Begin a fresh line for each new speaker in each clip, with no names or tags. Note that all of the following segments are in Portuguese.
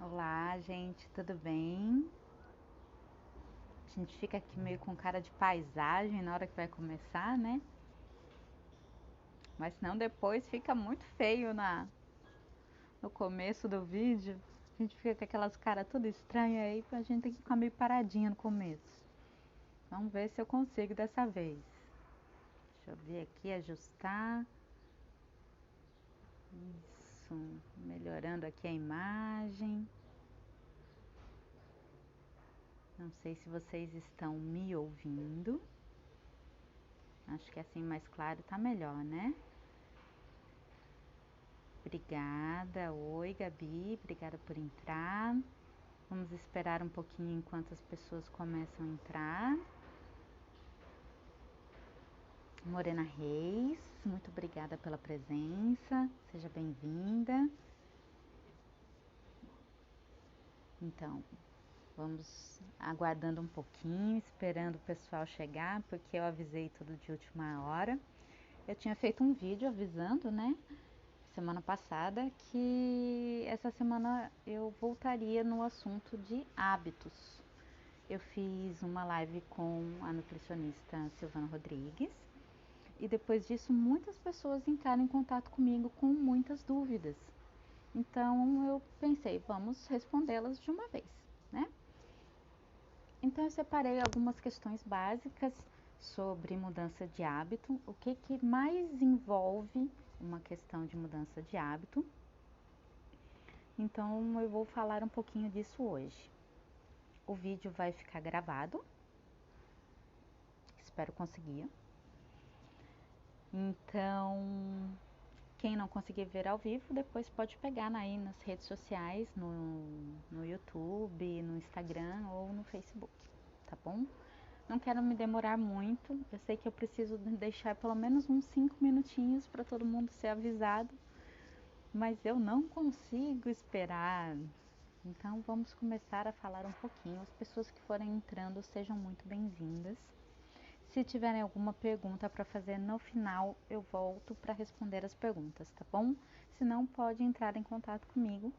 Olá, gente, tudo bem? A gente fica aqui meio com cara de paisagem na hora que vai começar, né? Mas senão depois fica muito feio no começo do vídeo. A gente fica com aquelas caras tudo estranhas aí, a gente tem que ficar meio paradinha no começo. Vamos ver se eu consigo dessa vez. Deixa eu ver aqui, ajustar. Isso, melhorando aqui a imagem. Não sei se vocês estão me ouvindo. Acho que assim mais claro tá melhor, né? Obrigada. Oi, Gabi. Obrigada por entrar. Vamos esperar um pouquinho enquanto as pessoas começam a entrar. Morena Reis, muito obrigada pela presença. Seja bem-vinda. Então, vamos aguardando um pouquinho, esperando o pessoal chegar, porque eu avisei tudo de última hora. Eu tinha feito um vídeo avisando, né? Semana passada, que essa semana eu voltaria no assunto de hábitos. Eu fiz uma live com a nutricionista Silvana Rodrigues e depois disso muitas pessoas entraram em contato comigo com muitas dúvidas. Então eu pensei, vamos respondê-las de uma vez, né? Então eu separei algumas questões básicas sobre mudança de hábito, o que mais envolve uma questão de mudança de hábito. Então eu vou falar um pouquinho disso hoje. O vídeo vai ficar gravado, espero conseguir. Então, quem não conseguir ver ao vivo, depois pode pegar aí nas redes sociais, no YouTube, no Instagram ou no Facebook, tá bom? Não quero me demorar muito, eu sei que eu preciso deixar pelo menos uns 5 minutinhos para todo mundo ser avisado, mas eu não consigo esperar. Então vamos começar a falar um pouquinho. As pessoas que forem entrando sejam muito bem-vindas. Se tiverem alguma pergunta para fazer no final, eu volto para responder as perguntas, tá bom? Se não, pode entrar em contato comigo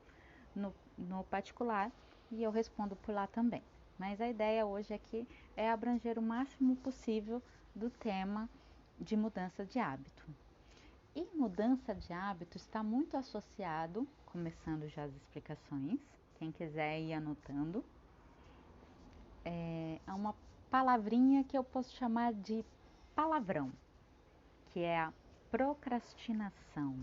no particular e eu respondo por lá também. Mas a ideia hoje aqui é abranger o máximo possível do tema de mudança de hábito. E mudança de hábito está muito associado, começando já as explicações, quem quiser ir anotando, a uma palavrinha que eu posso chamar de palavrão, que é a procrastinação.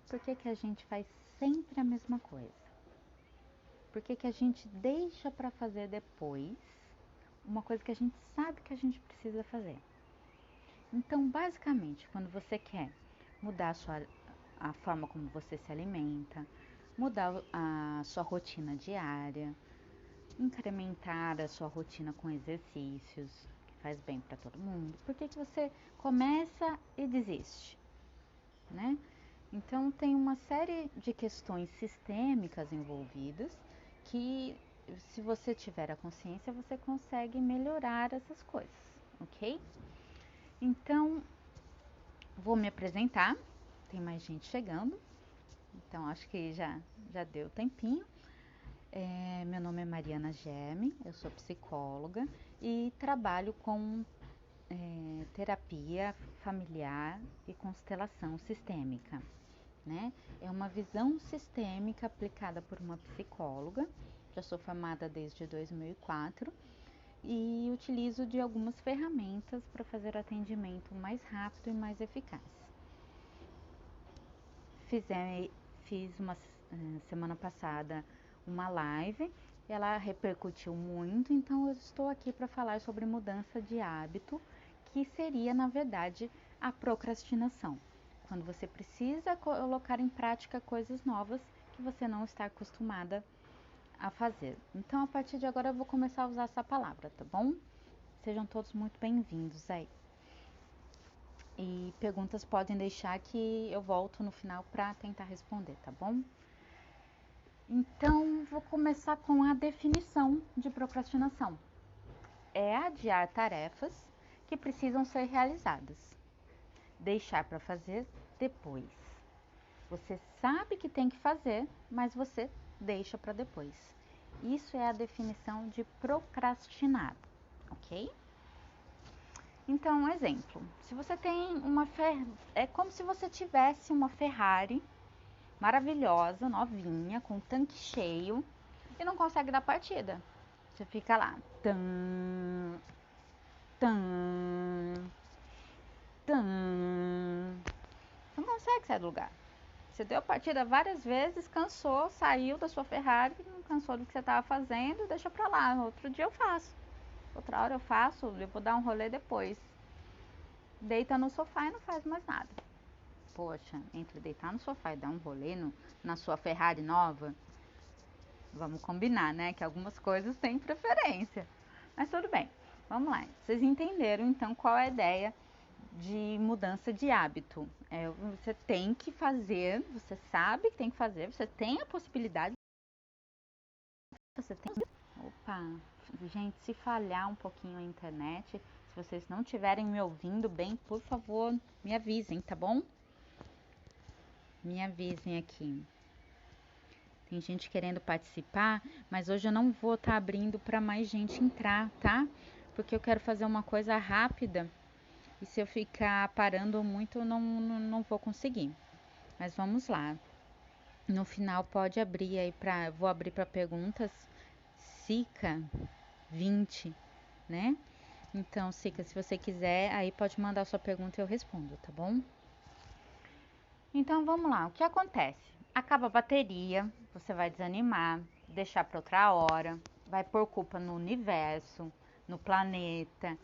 Por que a gente faz sempre a mesma coisa? Por que a gente deixa para fazer depois uma coisa que a gente sabe que a gente precisa fazer? Então, basicamente, quando você quer mudar a forma como você se alimenta, mudar a sua rotina diária, incrementar a sua rotina com exercícios, que faz bem para todo mundo, por que você começa e desiste, né? Então, tem uma série de questões sistêmicas envolvidas que, se você tiver a consciência, você consegue melhorar essas coisas, ok? Então, vou me apresentar, tem mais gente chegando, então acho que já deu tempinho. Meu nome é Mariana Germe, eu sou psicóloga e trabalho com terapia familiar e constelação sistêmica, né? É uma visão sistêmica aplicada por uma psicóloga, já sou formada desde 2004 e utilizo de algumas ferramentas para fazer o atendimento mais rápido e mais eficaz. Fiz uma semana passada uma live, ela repercutiu muito, então eu estou aqui para falar sobre mudança de hábito, que seria na verdade a procrastinação. Quando você precisa colocar em prática coisas novas que você não está acostumada a fazer. Então a partir de agora eu vou começar a usar essa palavra, tá bom? Sejam todos muito bem-vindos aí. E perguntas podem deixar que eu volto no final para tentar responder, tá bom? Então, vou começar com a definição de procrastinação. É adiar tarefas que precisam ser realizadas. Deixar para fazer depois. Você sabe que tem que fazer, mas você deixa para depois. Isso é a definição de procrastinar, ok? Então, um exemplo. Se você tem é como se você tivesse uma Ferrari maravilhosa, novinha, com tanque cheio e não consegue dar partida. Você fica lá, tan, tan, tan. Você não consegue sair do lugar. Você deu partida várias vezes, cansou, saiu da sua Ferrari, não cansou do que você estava fazendo, deixa pra lá. Outro dia eu faço. Outra hora eu faço, eu vou dar um rolê depois. Deita no sofá e não faz mais nada. Poxa, entre deitar no sofá e dar um rolê na sua Ferrari nova, vamos combinar, né? Que algumas coisas têm preferência. Mas tudo bem, vamos lá. Vocês entenderam então qual é a ideia de mudança de hábito. Você tem que fazer, você sabe que tem que fazer, você tem a possibilidade. Você tem. Opa, gente, se falhar um pouquinho a internet, se vocês não estiverem me ouvindo bem, por favor, me avisem, tá bom? Me avisem aqui. Tem gente querendo participar, mas hoje eu não vou estar abrindo para mais gente entrar, tá? Porque eu quero fazer uma coisa rápida. E se eu ficar parando muito, eu não vou conseguir. Mas vamos lá. No final pode abrir aí para, vou abrir para perguntas. Sica 20, né? Então, Sica, se você quiser, aí pode mandar sua pergunta e eu respondo, tá bom? Então vamos lá. O que acontece? Acaba a bateria, você vai desanimar, deixar para outra hora, vai pôr culpa no universo, no planeta.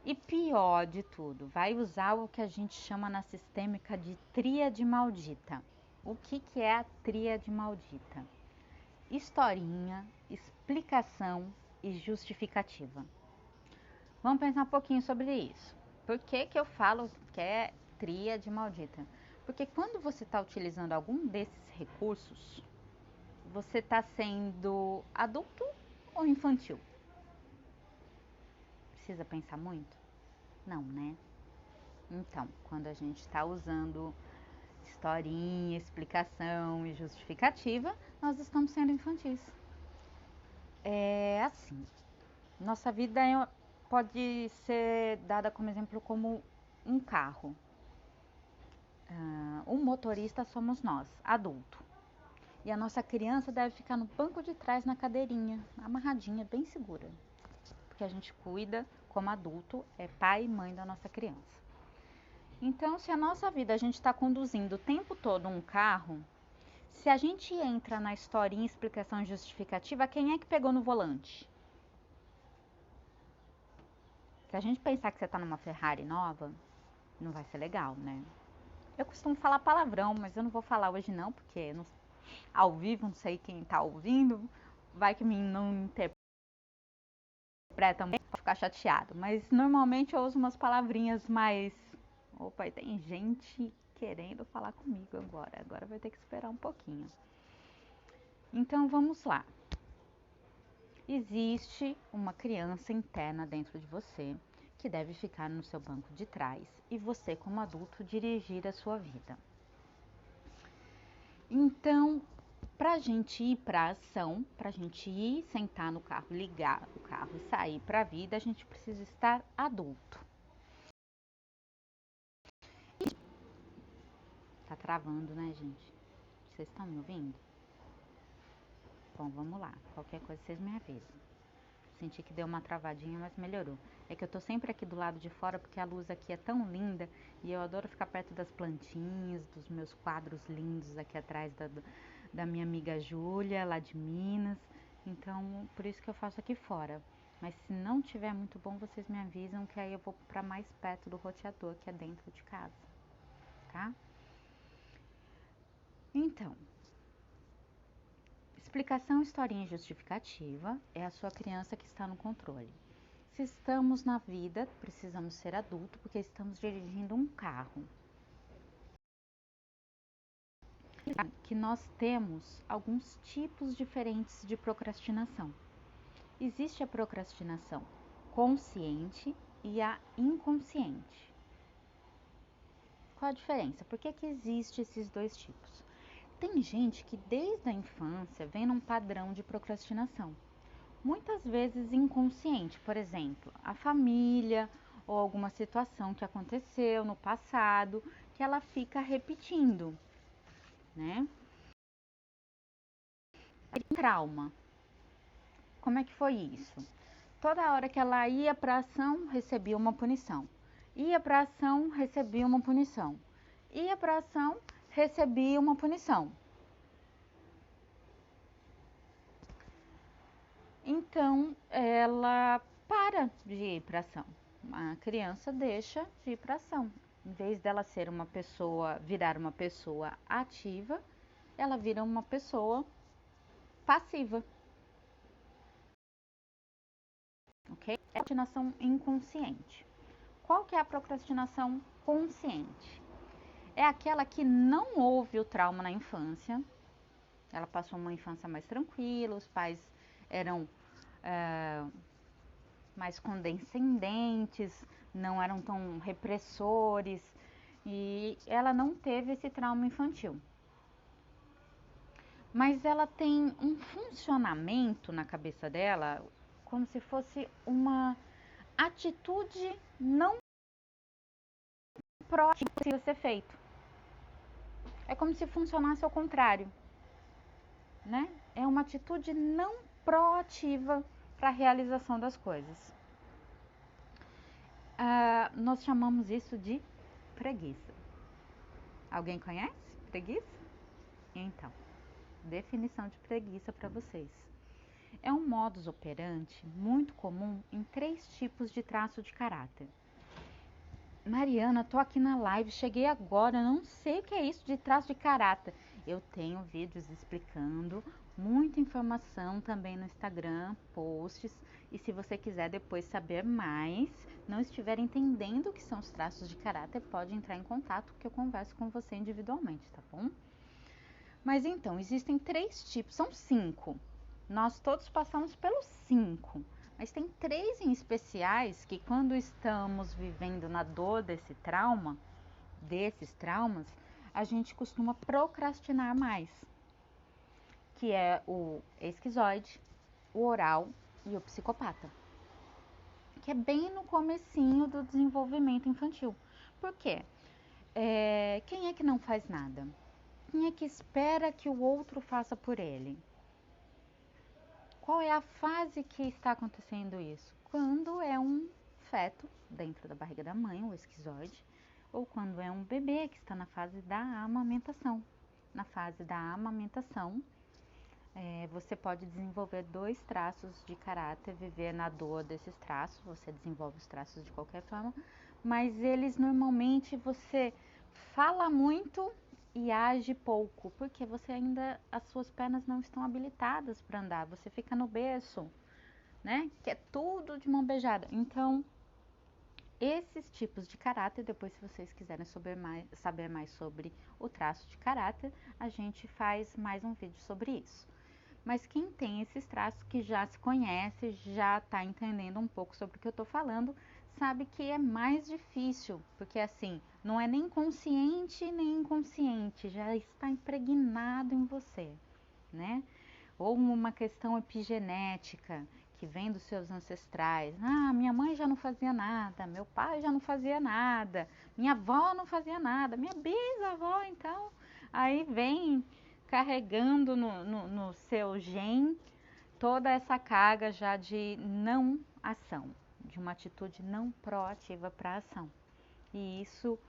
E pior de tudo, vai usar o que a gente chama na sistêmica de tríade maldita. O que é a tríade maldita? Historinha, explicação e justificativa. Vamos pensar um pouquinho sobre isso. Por que eu falo que é tríade maldita? Porque quando você está utilizando algum desses recursos, você está sendo adulto ou infantil? Precisa pensar muito? Não, né? Então, quando a gente está usando historinha, explicação e justificativa, nós estamos sendo infantis. É assim, nossa vida pode ser dada como exemplo como um carro. O motorista somos nós, adulto. E a nossa criança deve ficar no banco de trás na cadeirinha, amarradinha, bem segura. Porque a gente cuida, como adulto, é pai e mãe da nossa criança. Então, se a nossa vida a gente está conduzindo o tempo todo um carro, se a gente entra na historinha, explicação e justificativa, quem é que pegou no volante? Se a gente pensar que você está numa Ferrari nova, não vai ser legal, né? Eu costumo falar palavrão, mas eu não vou falar hoje não, porque ao vivo, não sei quem está ouvindo, vai que não interpreta muito, vai ficar chateado. Mas normalmente eu uso umas palavrinhas mais... Opa, e tem gente querendo falar comigo agora vai ter que esperar um pouquinho. Então vamos lá. Existe uma criança interna dentro de você que deve ficar no seu banco de trás e você, como adulto, dirigir a sua vida. Então, para a gente ir para a ação, para a gente ir sentar no carro, ligar o carro e sair para a vida, a gente precisa estar adulto. Tá travando, né, gente? Vocês estão me ouvindo? Bom, vamos lá. Qualquer coisa vocês me avisam. Senti que deu uma travadinha, mas melhorou. É que eu tô sempre aqui do lado de fora porque a luz aqui é tão linda e eu adoro ficar perto das plantinhas, dos meus quadros lindos aqui atrás da minha amiga Júlia, lá de Minas. Então, por isso que eu faço aqui fora. Mas se não tiver muito bom, vocês me avisam que aí eu vou para mais perto do roteador, que é dentro de casa, tá? Então, explicação, historinha e justificativa é a sua criança que está no controle. Se estamos na vida, precisamos ser adulto porque estamos dirigindo um carro. Que nós temos alguns tipos diferentes de procrastinação. Existe a procrastinação consciente e a inconsciente. Qual a diferença? Por que que existe esses dois tipos? Tem gente que desde a infância vem num padrão de procrastinação, muitas vezes inconsciente. Por exemplo, a família ou alguma situação que aconteceu no passado que ela fica repetindo, né? Trauma. Como é que foi isso? Toda hora que ela ia para ação, recebia uma punição. Ia para ação, recebia uma punição. Ia para ação, recebia uma punição. Então, ela para de ir para ação. A criança deixa de ir para ação. Em vez dela ser uma pessoa, virar uma pessoa ativa, ela vira uma pessoa passiva, ok? É a procrastinação inconsciente. Qual que é a procrastinação consciente? É aquela que não houve o trauma na infância. Ela passou uma infância mais tranquila, os pais eram mais condescendentes, não eram tão repressores e ela não teve esse trauma infantil. Mas ela tem um funcionamento na cabeça dela como se fosse uma atitude não proativa que precisa ser feito. É como se funcionasse ao contrário, né? É uma atitude não proativa para a realização das coisas. Nós chamamos isso de preguiça. Alguém conhece preguiça? Então, definição de preguiça para vocês. É um modus operandi muito comum em 3 tipos de traço de caráter. Mariana, tô aqui na live, cheguei agora, não sei o que é isso de traço de caráter. Eu tenho vídeos explicando, muita informação também no Instagram, posts. E se você quiser depois saber mais, não estiver entendendo o que são os traços de caráter, pode entrar em contato que eu converso com você individualmente, tá bom? Mas então, existem 3 tipos, são 5. Nós todos passamos pelos 5. Mas tem 3 em especiais que quando estamos vivendo na dor desse trauma, desses traumas, a gente costuma procrastinar mais. Que é o esquizoide, o oral e o psicopata. Que é bem no comecinho do desenvolvimento infantil. Por quê? Quem é que não faz nada? Quem é que espera que o outro faça por ele? Qual é a fase que está acontecendo isso? Quando é um feto dentro da barriga da mãe, o esquizoide, ou quando é um bebê que está na fase da amamentação. Na fase da amamentação, você pode desenvolver 2 traços de caráter, viver na dor desses traços, você desenvolve os traços de qualquer forma, mas eles normalmente você fala muito e age pouco, porque você ainda, as suas pernas não estão habilitadas para andar, você fica no berço, né? Que é tudo de mão beijada. Então, esses tipos de caráter, depois se vocês quiserem saber mais sobre o traço de caráter, a gente faz mais um vídeo sobre isso. Mas quem tem esses traços, que já se conhece, já está entendendo um pouco sobre o que eu estou falando, sabe que é mais difícil, porque assim, não é nem consciente nem inconsciente, já está impregnado em você, né? Ou uma questão epigenética, que vem dos seus ancestrais. Ah, minha mãe já não fazia nada, meu pai já não fazia nada, minha avó não fazia nada, minha bisavó, então, aí vem carregando no seu gen toda essa carga já de não ação, de uma atitude não proativa para ação. E isso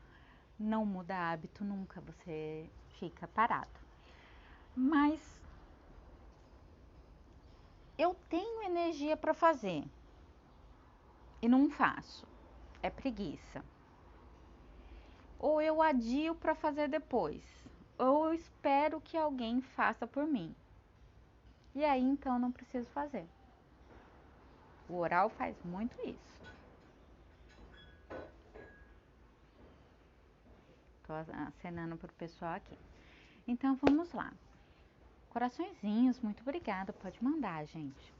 não muda hábito nunca, você fica parado. Mas eu tenho energia para fazer e não faço, é preguiça. Ou eu adio para fazer depois, ou eu espero que alguém faça por mim. E aí então não preciso fazer. O oral faz muito isso. Tô acenando pro pessoal aqui. Então vamos lá. Coraçõezinhos, muito obrigada. Pode mandar, gente.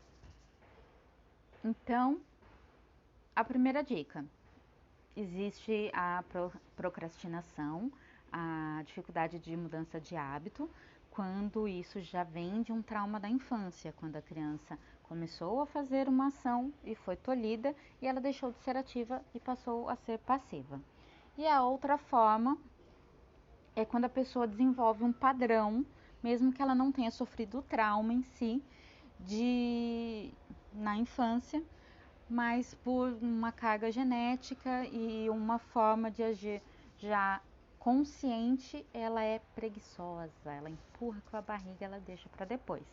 Então, a primeira dica. existe a procrastinação, a dificuldade de mudança de hábito, quando isso já vem de um trauma da infância, quando a criança começou a fazer uma ação e foi tolhida e ela deixou de ser ativa e passou a ser passiva. E a outra forma é quando a pessoa desenvolve um padrão, mesmo que ela não tenha sofrido o trauma em si, na infância, mas por uma carga genética e uma forma de agir já consciente, ela é preguiçosa, ela empurra com a barriga, ela deixa para depois,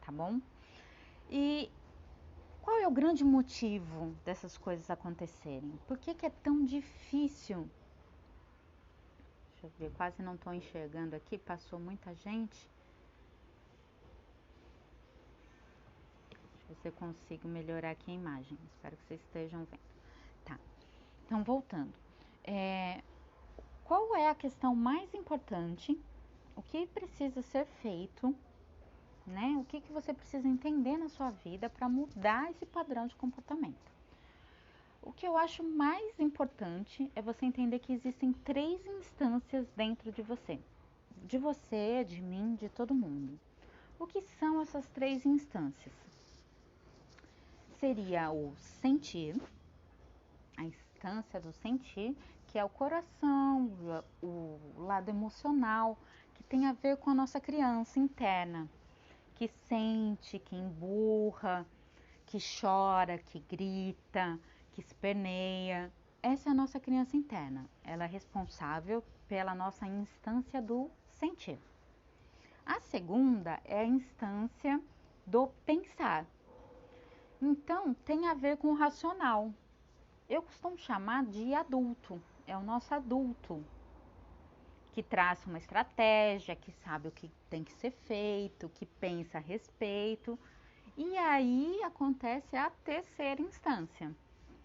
tá bom? E qual é o grande motivo dessas coisas acontecerem? Por que é tão difícil? Deixa eu ver, quase não estou enxergando aqui, passou muita gente. Deixa eu ver se eu consigo melhorar aqui a imagem, espero que vocês estejam vendo. Tá, então voltando. Qual é a questão mais importante? O que precisa ser feito, né? O que você precisa entender na sua vida para mudar esse padrão de comportamento? O que eu acho mais importante é você entender que existem 3 instâncias dentro de você, de mim, de todo mundo. O que são essas 3 instâncias? Seria o sentir, a instância do sentir, que é o coração, o lado emocional, que tem a ver com a nossa criança interna, que sente, que emburra, que chora, que grita, que esperneia. Essa é a nossa criança interna. Ela é responsável pela nossa instância do sentir. A segunda é a instância do pensar. Então, tem a ver com o racional. Eu costumo chamar de adulto. É o nosso adulto que traça uma estratégia, que sabe o que tem que ser feito, que pensa a respeito. E aí acontece a terceira instância.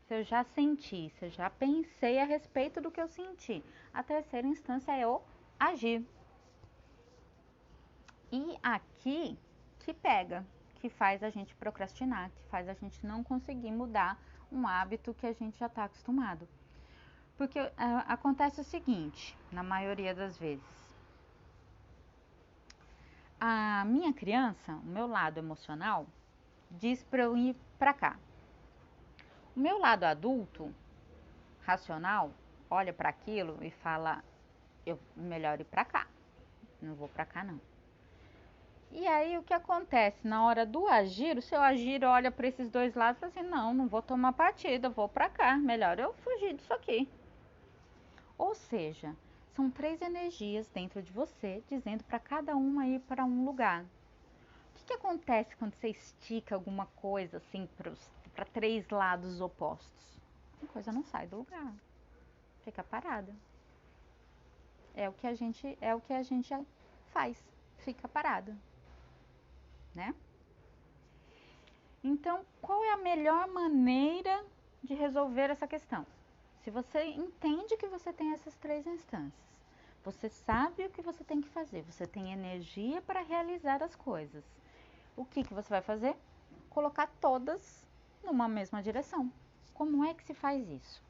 Se eu já senti, se eu já pensei a respeito do que eu senti, a terceira instância é o agir. E aqui que pega, que faz a gente procrastinar, que faz a gente não conseguir mudar um hábito que a gente já está acostumado. Porque acontece o seguinte, na maioria das vezes. A minha criança, o meu lado emocional, diz para eu ir para cá. O meu lado adulto, racional, olha para aquilo e fala, eu melhor ir para cá, não vou para cá não. E aí o que acontece na hora do agir, o seu agir olha para esses dois lados e fala assim, não vou tomar partida, vou para cá, melhor eu fugir disso aqui. Ou seja, são 3 energias dentro de você dizendo para cada uma ir para um lugar. O que acontece quando você estica alguma coisa assim para 3 lados opostos? A coisa não sai do lugar, fica parada. É o que a gente faz, fica parado, né? Então, qual é a melhor maneira de resolver essa questão? Se você entende que você tem essas 3 instâncias, você sabe o que você tem que fazer, você tem energia para realizar as coisas. O que você vai fazer? Colocar todas numa mesma direção. Como é que se faz isso?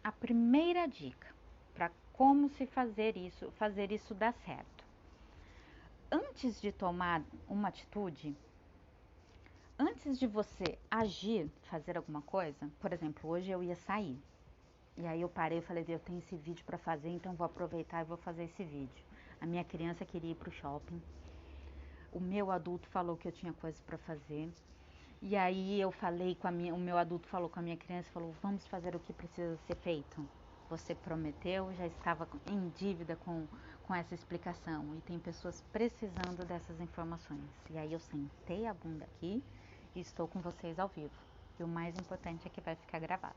A primeira dica para como se fazer isso dar certo. Antes de tomar uma atitude, antes de você agir, fazer alguma coisa, por exemplo, hoje eu ia sair. E aí eu parei e falei, eu tenho esse vídeo para fazer, então vou aproveitar e vou fazer esse vídeo. A minha criança queria ir pro shopping. O meu adulto falou que eu tinha coisas para fazer. E aí eu falei o meu adulto falou com a minha criança, falou, vamos fazer o que precisa ser feito. Você prometeu, já estava em dívida com essa explicação. E tem pessoas precisando dessas informações. E aí eu sentei a bunda aqui e estou com vocês ao vivo. E o mais importante é que vai ficar gravado,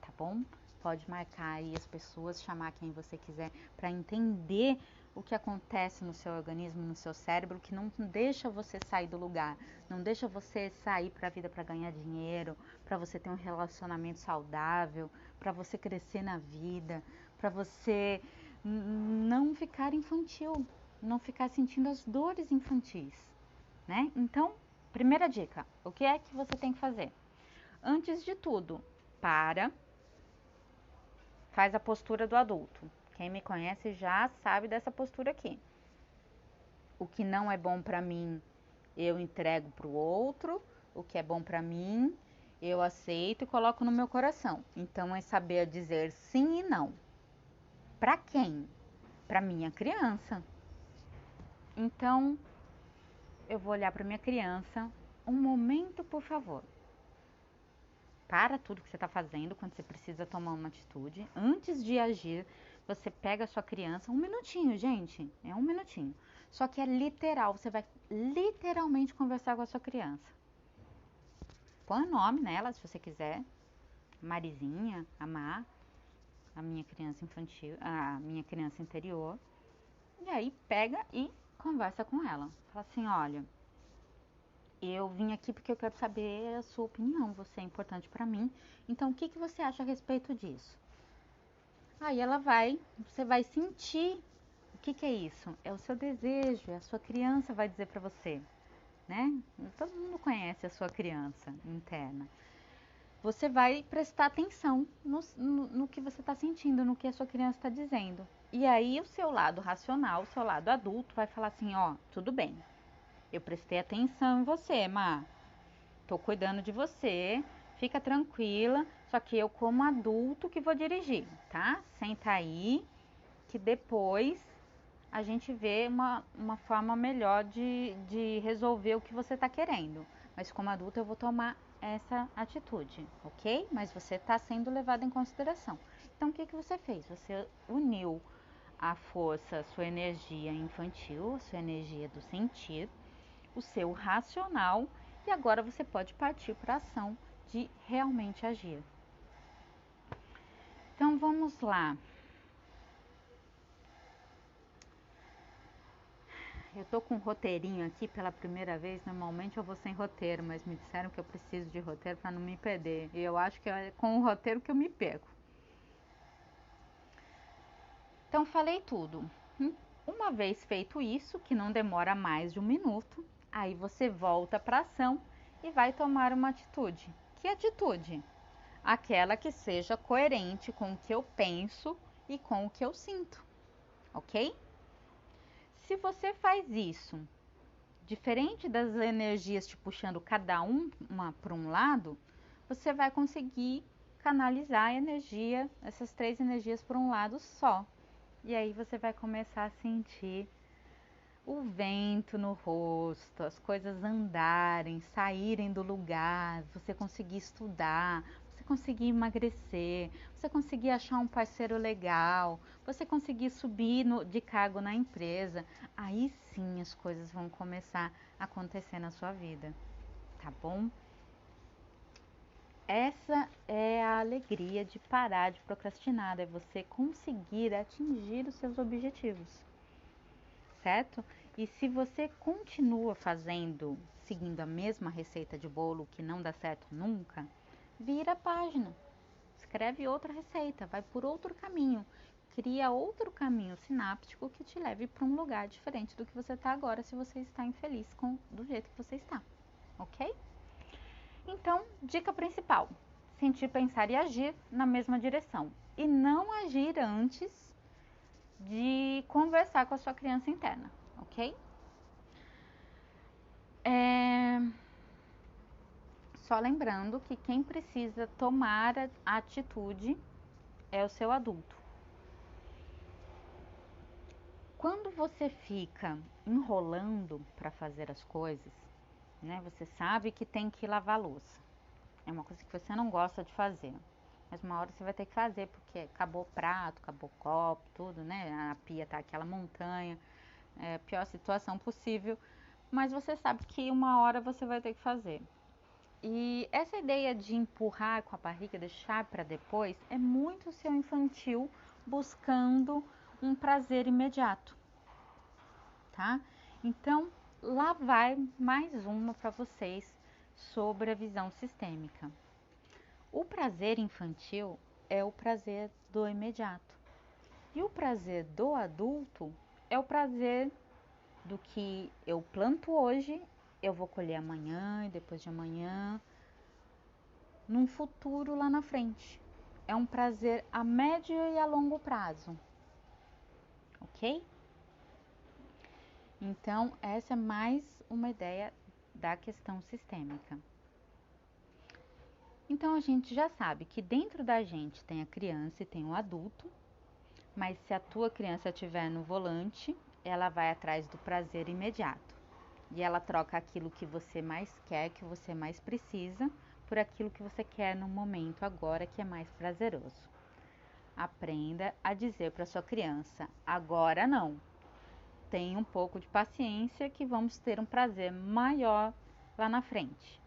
tá bom? Pode marcar aí as pessoas, chamar quem você quiser para entender o que acontece no seu organismo, no seu cérebro, que não deixa você sair do lugar, não deixa você sair para a vida para ganhar dinheiro, para você ter um relacionamento saudável, para você crescer na vida, para você não ficar infantil, não ficar sentindo as dores infantis. né? Então, primeira dica, o que é que você tem que fazer? Antes de tudo, faz a postura do adulto. Quem me conhece já sabe dessa postura aqui. O que não é bom para mim, eu entrego para o outro. O que é bom para mim, eu aceito e coloco no meu coração. Então, é saber dizer sim e não. Para quem? Para minha criança. Então, eu vou olhar para minha criança. Um momento, por favor. Para tudo que você está fazendo quando você precisa tomar uma atitude. Antes de agir, você pega a sua criança. Um minutinho, gente. É um minutinho. Só que é literal. Você vai literalmente conversar com a sua criança. Põe o nome nela, se você quiser. Marizinha, Amar, a minha criança infantil, a minha criança interior. E aí pega e conversa com ela. Fala assim, olha, eu vim aqui porque eu quero saber a sua opinião. Você é importante para mim. Então, o que você acha a respeito disso? Aí você vai sentir. O que é isso? É o seu desejo, a sua criança vai dizer para você, né? Todo mundo conhece a sua criança interna. Você vai prestar atenção no que você está sentindo, no que a sua criança está dizendo. E aí o seu lado racional, o seu lado adulto vai falar assim, ó, tudo bem. Eu prestei atenção em você, Má. Tô cuidando de você, fica tranquila. Só que eu, como adulto, que vou dirigir, tá? Senta aí, que depois a gente vê uma forma melhor de resolver o que você está querendo. Mas como adulto eu vou tomar essa atitude, ok? Mas você está sendo levado em consideração. Então o que você fez? Você uniu a força, a sua energia infantil, a sua energia do sentir, o seu racional, e agora você pode partir para a ação de realmente agir. Então vamos lá. Eu tô com um roteirinho aqui pela primeira vez. Normalmente eu vou sem roteiro, mas me disseram que eu preciso de roteiro para não me perder. E eu acho que é com o roteiro que eu me perco. Então falei tudo. Uma vez feito isso, que não demora mais de um minuto, aí você volta para a ação e vai tomar uma atitude. Que atitude? Aquela que seja coerente com o que eu penso e com o que eu sinto, ok? Se você faz isso diferente das energias te puxando cada uma para um lado, você vai conseguir canalizar a energia, essas três energias para um lado só. E aí você vai começar a sentir o vento no rosto, as coisas andarem, saírem do lugar, você conseguir estudar, você conseguir emagrecer, você conseguir achar um parceiro legal, você conseguir subir de cargo na empresa. Aí sim as coisas vão começar a acontecer na sua vida, tá bom? Essa é a alegria de parar de procrastinar, é você conseguir atingir os seus objetivos, certo? E se você continua fazendo, seguindo a mesma receita de bolo que não dá certo nunca, vira a página, escreve outra receita, vai por outro caminho, cria outro caminho sináptico que te leve para um lugar diferente do que você está agora, se você está infeliz do jeito que você está, ok? Então, dica principal: sentir, pensar e agir na mesma direção e não agir antes de conversar com a sua criança interna, ok? Só lembrando que quem precisa tomar a atitude é o seu adulto. Quando você fica enrolando para fazer as coisas, né? Você sabe que tem que lavar a louça. É uma coisa que você não gosta de fazer. Mas uma hora você vai ter que fazer, porque acabou o prato, acabou o copo, tudo, né? A pia tá aquela montanha. É a pior situação possível. Mas você sabe que uma hora você vai ter que fazer. E essa ideia de empurrar com a barriga, deixar para depois, é muito seu infantil buscando um prazer imediato, tá? Então, lá vai mais uma para vocês sobre a visão sistêmica. O prazer infantil é o prazer do imediato. E o prazer do adulto é o prazer do que eu planto hoje, eu vou colher amanhã e depois de amanhã, num futuro lá na frente. É um prazer a médio e a longo prazo, ok? Então, essa é mais uma ideia da questão sistêmica. Então, a gente já sabe que dentro da gente tem a criança e tem o adulto, mas se a tua criança estiver no volante, ela vai atrás do prazer imediato. E ela troca aquilo que você mais quer, que você mais precisa, por aquilo que você quer no momento agora, que é mais prazeroso. Aprenda a dizer para sua criança: agora não. Tenha um pouco de paciência que vamos ter um prazer maior lá na frente.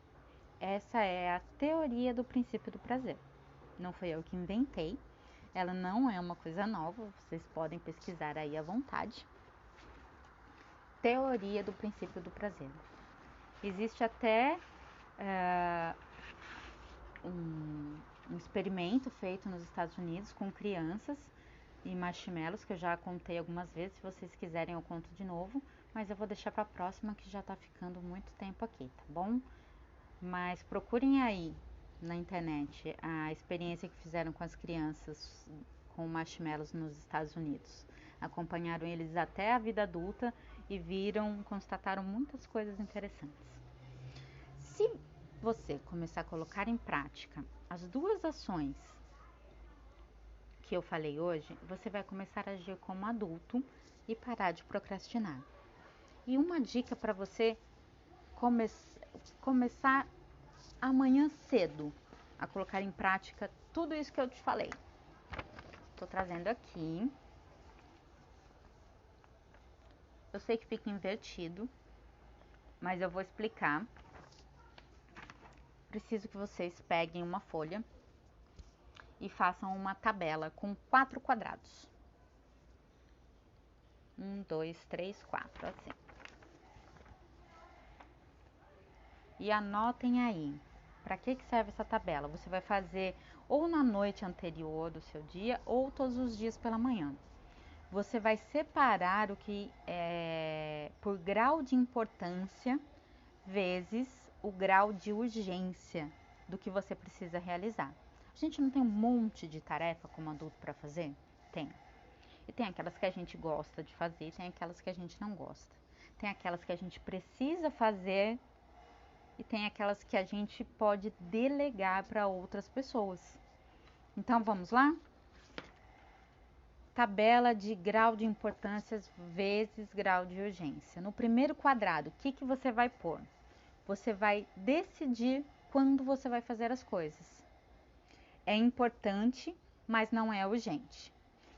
Essa é a teoria do princípio do prazer. Não foi eu que inventei. Ela não é uma coisa nova, vocês podem pesquisar aí à vontade. Teoria do princípio do prazer. Existe até um experimento feito nos Estados Unidos com crianças e marshmallows, que eu já contei algumas vezes. Se vocês quiserem eu conto de novo, mas eu vou deixar para a próxima, que já está ficando muito tempo aqui, tá bom? Mas procurem aí na internet a experiência que fizeram com as crianças com marshmallows nos Estados Unidos. Acompanharam eles até a vida adulta e constataram muitas coisas interessantes. Se você começar a colocar em prática as duas ações que eu falei hoje, você vai começar a agir como adulto e parar de procrastinar. E uma dica para você começar amanhã cedo a colocar em prática tudo isso que eu te falei. Estou trazendo aqui. Eu sei que fica invertido, mas eu vou explicar. Preciso que vocês peguem uma folha e façam uma tabela com 4 quadrados. 1, 2, 3, 4, assim. E anotem aí, para que serve essa tabela? Você vai fazer ou na noite anterior do seu dia ou todos os dias pela manhã. Você vai separar o que é por grau de importância vezes o grau de urgência do que você precisa realizar. A gente não tem um monte de tarefa como adulto para fazer? Tem. E tem aquelas que a gente gosta de fazer e tem aquelas que a gente não gosta. Tem aquelas que a gente precisa fazer e tem aquelas que a gente pode delegar para outras pessoas. Então, vamos lá? Tabela de grau de importância vezes grau de urgência. No primeiro quadrado, o que você vai pôr? Você vai decidir quando você vai fazer as coisas. É importante, mas não é urgente.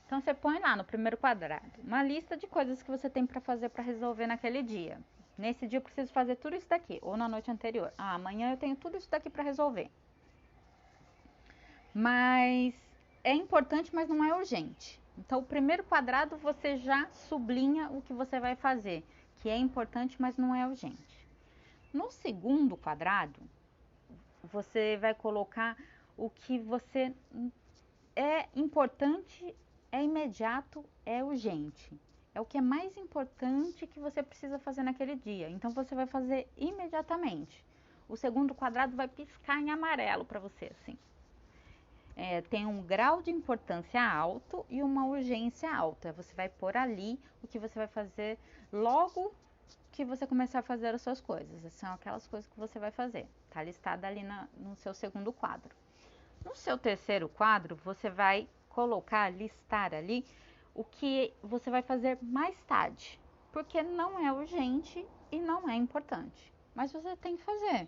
Então, você põe lá no primeiro quadrado uma lista de coisas que você tem para fazer para resolver naquele dia. Nesse dia eu preciso fazer tudo isso daqui, ou na noite anterior. Amanhã eu tenho tudo isso daqui para resolver. Mas é importante, mas não é urgente. Então, o primeiro quadrado você já sublinha o que você vai fazer, que é importante, mas não é urgente. No segundo quadrado, você vai colocar o que você é importante, é imediato, é urgente. É o que é mais importante que você precisa fazer naquele dia. Então, você vai fazer imediatamente. O segundo quadrado vai piscar em amarelo para você, assim. Tem um grau de importância alto e uma urgência alta. Você vai pôr ali o que você vai fazer logo que você começar a fazer as suas coisas. São aquelas coisas que você vai fazer. Tá listada ali no seu segundo quadro. No seu terceiro quadro, você vai listar ali o que você vai fazer mais tarde. Porque não é urgente e não é importante. Mas você tem que fazer.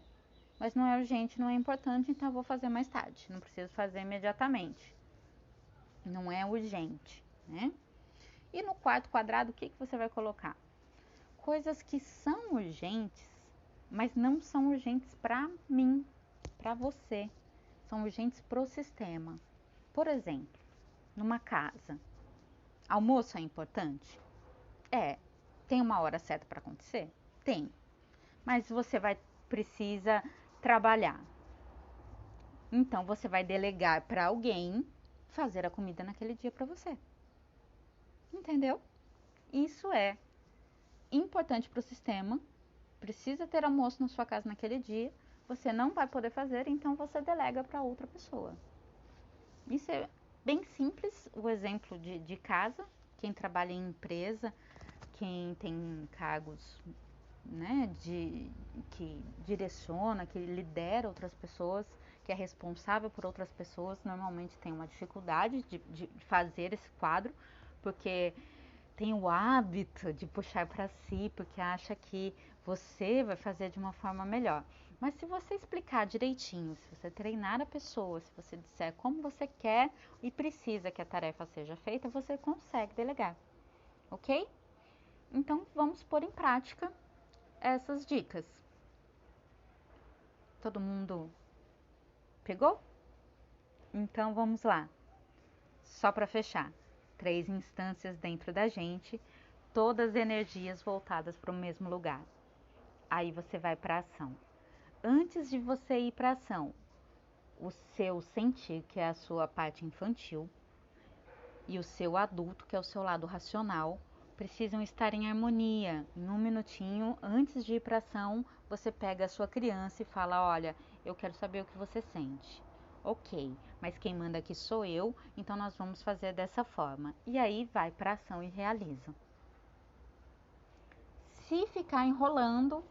Mas não é urgente, não é importante, então eu vou fazer mais tarde. Não preciso fazer imediatamente. Não é urgente, né? E no quarto quadrado, o que você vai colocar? Coisas que são urgentes, mas não são urgentes para mim, para você. São urgentes para o sistema. Por exemplo, numa casa, almoço é importante? É. Tem uma hora certa para acontecer? Tem. Mas você precisa trabalhar. Então, você vai delegar para alguém fazer a comida naquele dia para você. Entendeu? Isso é importante para o sistema, precisa ter almoço na sua casa naquele dia, você não vai poder fazer, então você delega para outra pessoa. Isso é bem simples, o exemplo de casa. Quem trabalha em empresa, quem tem cargos, né, que direciona, que lidera outras pessoas, que é responsável por outras pessoas, normalmente tem uma dificuldade de fazer esse quadro, porque tem o hábito de puxar para si, porque acha que você vai fazer de uma forma melhor. Mas se você explicar direitinho, se você treinar a pessoa, se você disser como você quer e precisa que a tarefa seja feita, você consegue delegar, ok? Então vamos pôr em prática essas dicas. Todo mundo pegou? Então vamos lá. Só para fechar, 3 instâncias dentro da gente, todas energias voltadas para o mesmo lugar. Aí você vai para a ação. Antes de você ir para a ação, o seu sentir, que é a sua parte infantil, e o seu adulto, que é o seu lado racional, precisam estar em harmonia. Em um minutinho, antes de ir para a ação, você pega a sua criança e fala: olha, eu quero saber o que você sente. Ok, mas quem manda aqui sou eu, então nós vamos fazer dessa forma. E aí vai para a ação e realiza. Se ficar enrolando,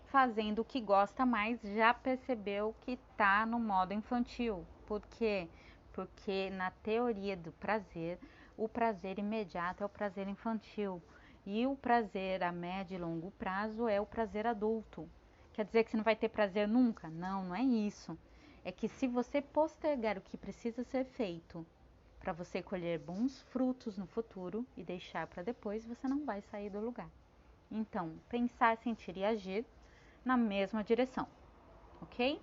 fazendo o que gosta mais, já percebeu que está no modo infantil. Por quê? Porque na teoria do prazer, o prazer imediato é o prazer infantil. E o prazer a médio e longo prazo é o prazer adulto. Quer dizer que você não vai ter prazer nunca? Não, não é isso. É que se você postergar o que precisa ser feito para você colher bons frutos no futuro e deixar para depois, você não vai sair do lugar. Então, pensar, sentir e agir na mesma direção, ok?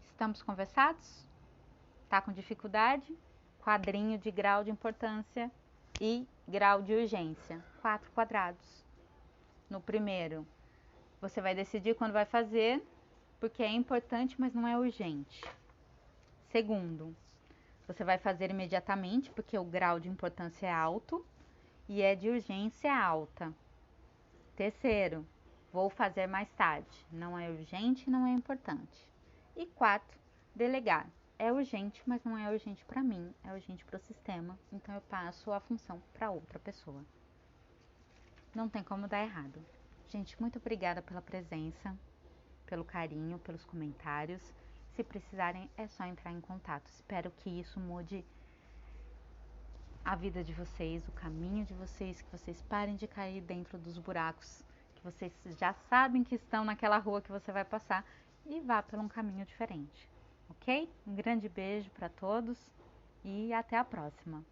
Estamos conversados? Tá com dificuldade? Quadrinho de grau de importância e grau de urgência. 4 quadrados. No primeiro, você vai decidir quando vai fazer, porque é importante, mas não é urgente. Segundo, você vai fazer imediatamente, porque o grau de importância é alto e é de urgência alta. Terceiro, vou fazer mais tarde. Não é urgente, não é importante. E 4, delegar. É urgente, mas não é urgente para mim, é urgente para o sistema. Então eu passo a função para outra pessoa. Não tem como dar errado. Gente, muito obrigada pela presença, pelo carinho, pelos comentários. Se precisarem, é só entrar em contato. Espero que isso mude a vida de vocês, o caminho de vocês, que vocês parem de cair dentro dos buracos, que vocês já sabem que estão naquela rua que você vai passar e vá por um caminho diferente, ok? Um grande beijo para todos e até a próxima!